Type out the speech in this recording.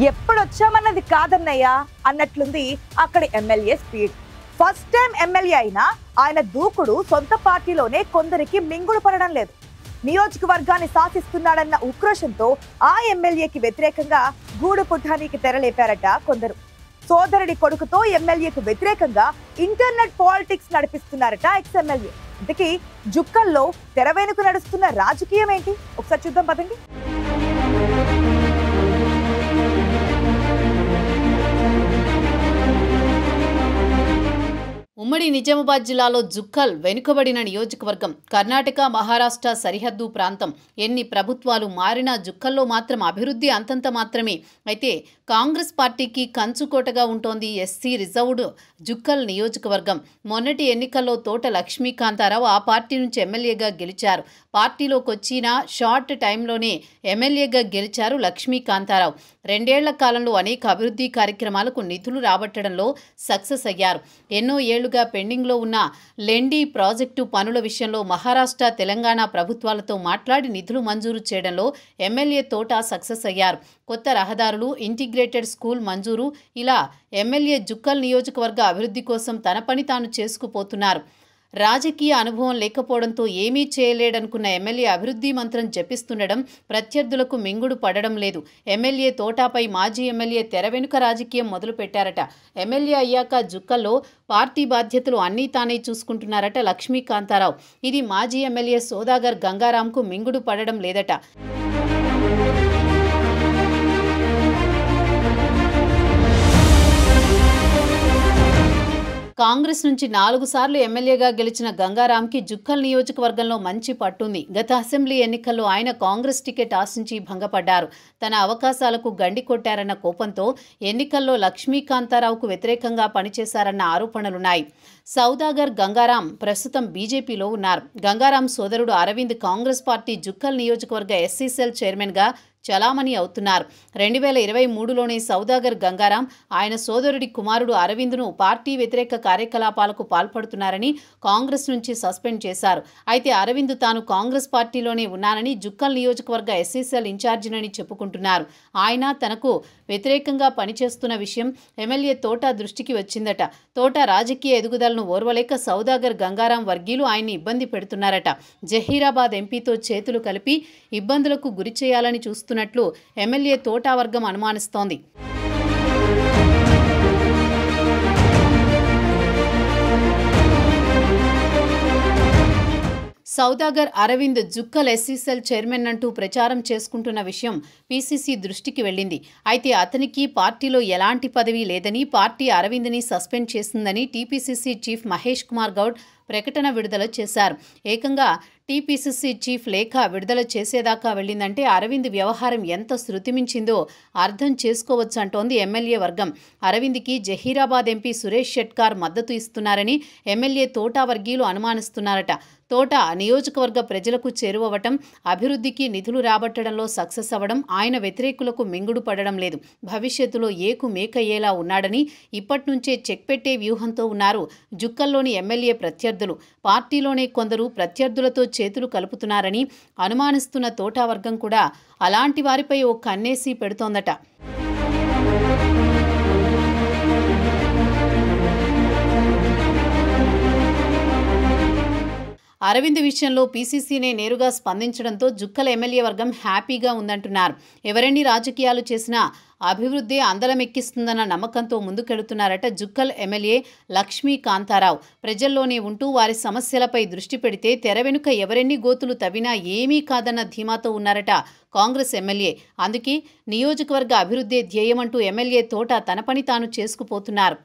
ఎప్పుడొచ్చామన్నది కాదన్నయ్య అన్నట్లుంది అక్కడి MLA speed. First time MLA అయినా ఆయన దూకుడు సొంత పార్టీలోనే కొందరికి మింగుడు పడడం లేదు. నియోజకవర్గాన్ని శాసిస్తున్నాడన్న ఉక్రోషంతో ఆ ఎమ్మెల్యేకి వ్యతిరేకంగా గూడు పుఠానికి తెరలేపారట కొందరు. సోదరుడి కొడుకుతో ఎమ్మెల్యేకు వ్యతిరేకంగా ఇంటర్నెట్ పాలిటిక్స్ నడిపిస్తున్నారట ఎక్స్ ఎమ్మెల్యే. ఇంతకీ జుక్కల్లో తెర వెనుక నడుస్తున్న రాజకీయం ఏంటి ఒకసారి చూద్దాం పదండి. ఉమ్మడి నిజామాబాద్ జిల్లాలో జుక్కల్ వెనుకబడిన నియోజకవర్గం. కర్ణాటక మహారాష్ట్ర సరిహద్దు ప్రాంతం. ఎన్ని ప్రభుత్వాలు మారినా జుక్కల్లో మాత్రం అభివృద్ధి అంతంత మాత్రమే. అయితే కాంగ్రెస్ పార్టీకి కంచుకోటగా ఉంటోంది ఎస్సీ రిజర్వ్డ్ జుక్కల్ నియోజకవర్గం. మొన్నటి ఎన్నికల్లో తోట లక్ష్మీకాంతారావు ఆ పార్టీ నుంచి ఎమ్మెల్యేగా గెలిచారు. పార్టీలోకి వచ్చిన షార్ట్ టైంలోనే ఎమ్మెల్యేగా గెలిచారు లక్ష్మీకాంతారావు. 2 ఏళ్ల కాలంలో అనేక అభివృద్ధి కార్యక్రమాలకు నిధులు రాబట్టడంలో సక్సెస్ అయ్యారు. ఎన్నో ఏళ్లుగా పెండింగ్లో ఉన్న లెండి ప్రాజెక్టు పనుల విషయంలో మహారాష్ట్ర తెలంగాణ ప్రభుత్వాలతో మాట్లాడి నిధులు మంజూరు చేయడంలో ఎమ్మెల్యే తోట సక్సెస్ అయ్యారు. కొత్త రహదారులు, ఇంటిగ్రేటెడ్ స్కూల్ మంజూరు, ఇలా ఎమ్మెల్యే జుక్కల్ నియోజకవర్గ అభివృద్ధి కోసం తన పని తాను చేసుకుపోతున్నారు. రాజకీయ అనుభవం లేకపోవడంతో ఏమీ చేయలేడనుకున్న ఎమ్మెల్యే అభివృద్ధి మంత్రం జపిస్తుండడం ప్రత్యర్థులకు మింగుడు పడడం లేదు. ఎమ్మెల్యే తోటాపై మాజీ ఎమ్మెల్యే తెర వెనుక రాజకీయం మొదలుపెట్టారట. ఎమ్మెల్యే అయ్యాక జుక్కల్లో పార్టీ బాధ్యతలు అన్నీ తానే చూసుకుంటున్నారట లక్ష్మీకాంతారావు. ఇది మాజీ ఎమ్మెల్యే సౌదాగర్ గంగారాంకు మింగుడు పడడం లేదట. కాంగ్రెస్ నుంచి 4 సార్లు ఎమ్మెల్యేగా గెలిచిన గంగారాంకి జుక్కల్ నియోజకవర్గంలో మంచి పట్టుంది. గత అసెంబ్లీ ఎన్నికల్లో ఆయన కాంగ్రెస్ టికెట్ ఆశించి భంగపడ్డారు. తన అవకాశాలకు గండి కొట్టారన్న కోపంతో ఎన్నికల్లో లక్ష్మీకాంతారావుకు వ్యతిరేకంగా పనిచేశారన్న ఆరోపణలున్నాయి. సౌదాగర్ గంగారాం ప్రస్తుతం బీజేపీలో ఉన్నారు. గంగారాం సోదరుడు అరవింద్ కాంగ్రెస్ పార్టీ జుక్కల్ నియోజకవర్గ ఎస్సీ సెల్ చైర్మన్గా చలామణి అవుతున్నారు. 2023లోనే సౌదాగర్ గంగారాం ఆయన సోదరుడి కుమారుడు అరవింద్ను పార్టీ వ్యతిరేక కార్యకలాపాలకు పాల్పడుతున్నారని కాంగ్రెస్ నుంచి సస్పెండ్ చేశారు. అయితే అరవింద్ తాను కాంగ్రెస్ పార్టీలోనే ఉన్నానని, జుక్కల్ నియోజకవర్గ ఎస్సీసీఎల్ ఇన్ఛార్జినని చెప్పుకుంటున్నారు. ఆయన తనకు వ్యతిరేకంగా పనిచేస్తున్న విషయం ఎమ్మెల్యే తోట దృష్టికి వచ్చిందట. తోట రాజకీయ ఎదుగుదలను ఓర్వలేక సౌదాగర్ గంగారాం వర్గీయులు ఆయన్ని ఇబ్బంది పెడుతున్నారట. జహీరాబాద్ ఎంపీతో చేతులు కలిపి ఇబ్బందులకు గురి చేయాలని చూస్తున్నట్లు ఎమ్మెల్యే తోటా వర్గం అనుమానిస్తోంది. సౌదాగర్ అరవింద్ జుక్కల్ ఎస్సీసెల్ చైర్మన్ అంటూ ప్రచారం చేసుకుంటున్న విషయం పీసీసీ దృష్టికి వెళ్ళింది. అయితే అతనికి పార్టీలో ఎలాంటి పదవి లేదని, పార్టీ అరవింద్ని సస్పెండ్ చేసిందని టీపీసీసీ చీఫ్ మహేష్ కుమార్ గౌడ్ ప్రకటన విడుదల చేశారు. ఏకంగా టీపీసీసీ చీఫ్ లేఖ విడుదల చేసేదాకా వెళ్ళిందంటే అరవింద్ వ్యవహారం ఎంత శృతిమించిందో అర్థం చేసుకోవచ్చంటోంది ఎమ్మెల్యే వర్గం. అరవింద్కి జహీరాబాద్ ఎంపీ సురేష్ షెట్కార్ మద్దతు ఇస్తున్నారని ఎమ్మెల్యే తోటా వర్గీయులు అనుమానిస్తున్నారట. తోట నియోజకవర్గ ప్రజలకు చేరువవటం, అభివృద్ధికి నిధులు రాబట్టడంలో సక్సెస్ అవ్వడం ఆయన వ్యతిరేకులకు మింగుడు పడడం లేదు. భవిష్యత్తులో ఏకు మేకయ్యేలా ఉన్నాడని ఇప్పటి నుంచే చెక్ పెట్టే వ్యూహంతో ఉన్నారు జుక్కల్లోని ఎమ్మెల్యే ప్రత్యర్థులు. పార్టీలోనే కొందరు ప్రత్యర్థులతో చేతులు కలుపుతున్నారని అనుమానిస్తున్న తోటా వర్గం కూడా అలాంటి వారిపై ఓ కన్నేసి పెడుతోందట. అరవింద్ విషయంలో పీసీసీనే నేరుగా స్పందించడంతో జుక్కల్ ఎమ్మెల్యే వర్గం హ్యాపీగా ఉందంటున్నారు. ఎవరెన్ని రాజకీయాలు చేసినా అభివృద్ధి అందలమెక్కిస్తుందన్న నమ్మకంతో ముందుకెడుతున్నారట జుక్కల్ ఎమ్మెల్యే లక్ష్మీకాంతారావు. ప్రజల్లోనే ఉంటూ వారి సమస్యలపై దృష్టి పెడితే తెర వెనుక ఎవరెన్ని గోతులు తవ్వినా ఏమీ కాదన్న ధీమాతో ఉన్నారట కాంగ్రెస్ ఎమ్మెల్యే. అందుకే నియోజకవర్గ అభివృద్ధి ధ్యేయమంటూ ఎమ్మెల్యే తోట తన పని తాను చేసుకుపోతున్నారు.